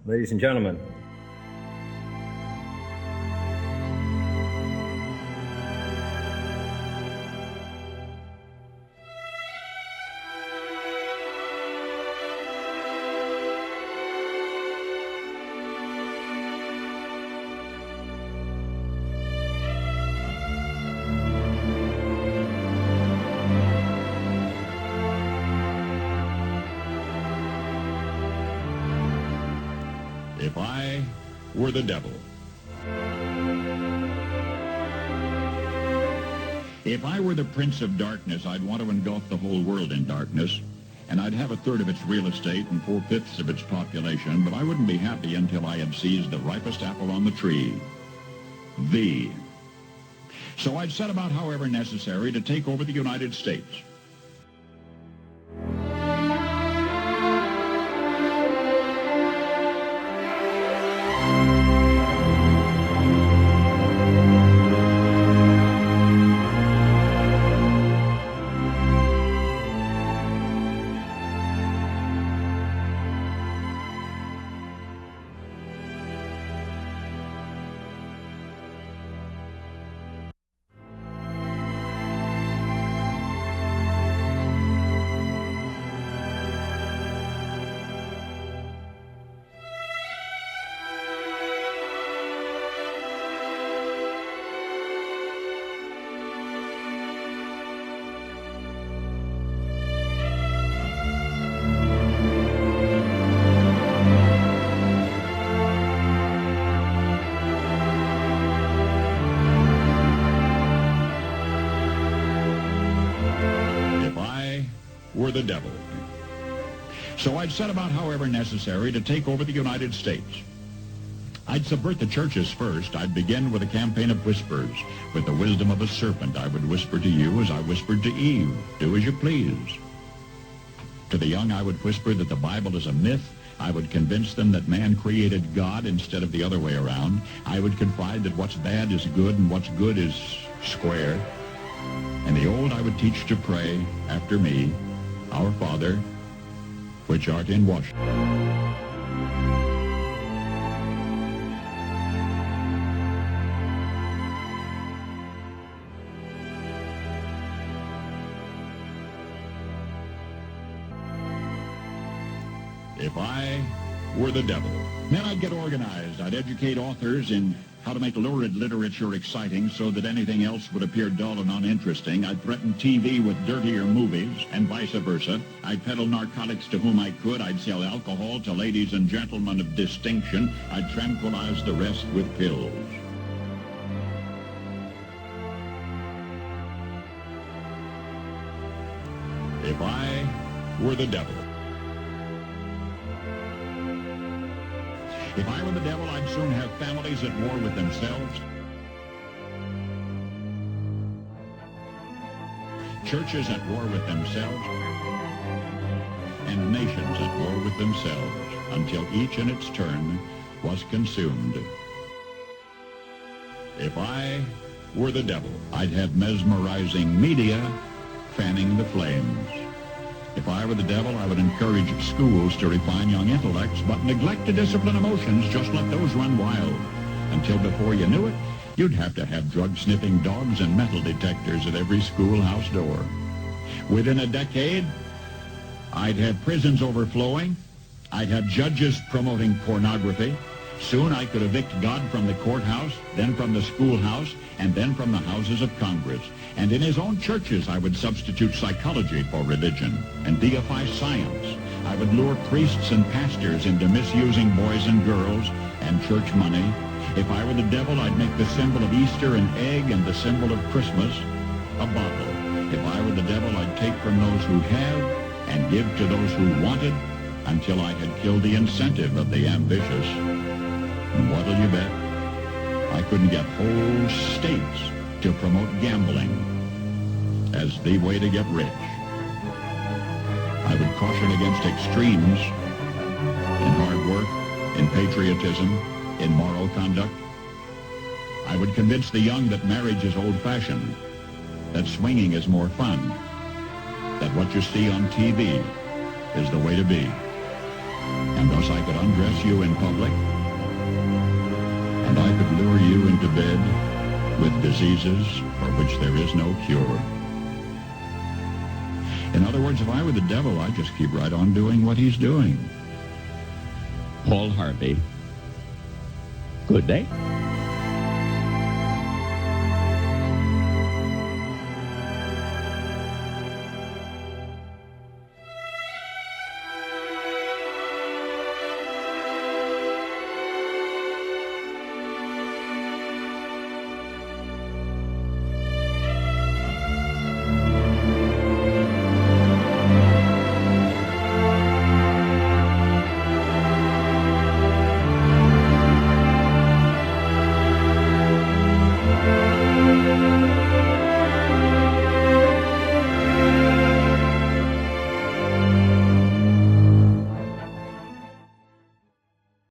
Ladies and gentlemen, if I were the devil. If I were the prince of darkness, I'd want to engulf the whole world in darkness, and I'd have a third of its real estate and 4/5 of its population, but I wouldn't be happy until I had seized the ripest apple on the tree, thee. So I'd set about, however necessary, to take over the United States. Were the devil. So I'd set about, however necessary, to take over the United States. I'd subvert the churches first. I'd begin with a campaign of whispers. With the wisdom of a serpent, I would whisper to you as I whispered to Eve, do as you please. To the young, I would whisper that the Bible is a myth. I would convince them that man created God instead of the other way around. I would confide that what's bad is good and what's good is square. And the old I would teach to pray after me, Our Father, which art in Washington. If I were the devil. Then I'd get organized. I'd educate authors in how to make lurid literature exciting so that anything else would appear dull and uninteresting. I'd threaten TV with dirtier movies and vice versa. I'd peddle narcotics to whom I could. I'd sell alcohol to ladies and gentlemen of distinction. I'd tranquilize the rest with pills. If I were the devil. If I were the devil, I'd soon have families at war with themselves, churches at war with themselves, and nations at war with themselves, until each in its turn was consumed. If I were the devil, I'd have mesmerizing media fanning the flames. If I were the devil, I would encourage schools to refine young intellects, but neglect to discipline emotions, just let those run wild. Until before you knew it, you'd have to have drug-sniffing dogs and metal detectors at every schoolhouse door. Within a decade, I'd have prisons overflowing. I'd have judges promoting pornography. Soon I could evict God from the courthouse, then from the schoolhouse, and then from the houses of Congress. And in his own churches, I would substitute psychology for religion and deify science. I would lure priests and pastors into misusing boys and girls and church money. If I were the devil, I'd make the symbol of Easter an egg and the symbol of Christmas a bottle. If I were the devil, I'd take from those who have and give to those who wanted until I had killed the incentive of the ambitious. And what'll you bet? I couldn't get whole states to promote gambling as the way to get rich. I would caution against extremes in hard work, in patriotism, in moral conduct. I would convince the young that marriage is old-fashioned, that swinging is more fun, that what you see on TV is the way to be. and thus I could undress you in public, and I could lure you into bed with diseases for which there is no cure. In other words, if I were the devil, I'd just keep right on doing what he's doing. Paul Harvey. Good day.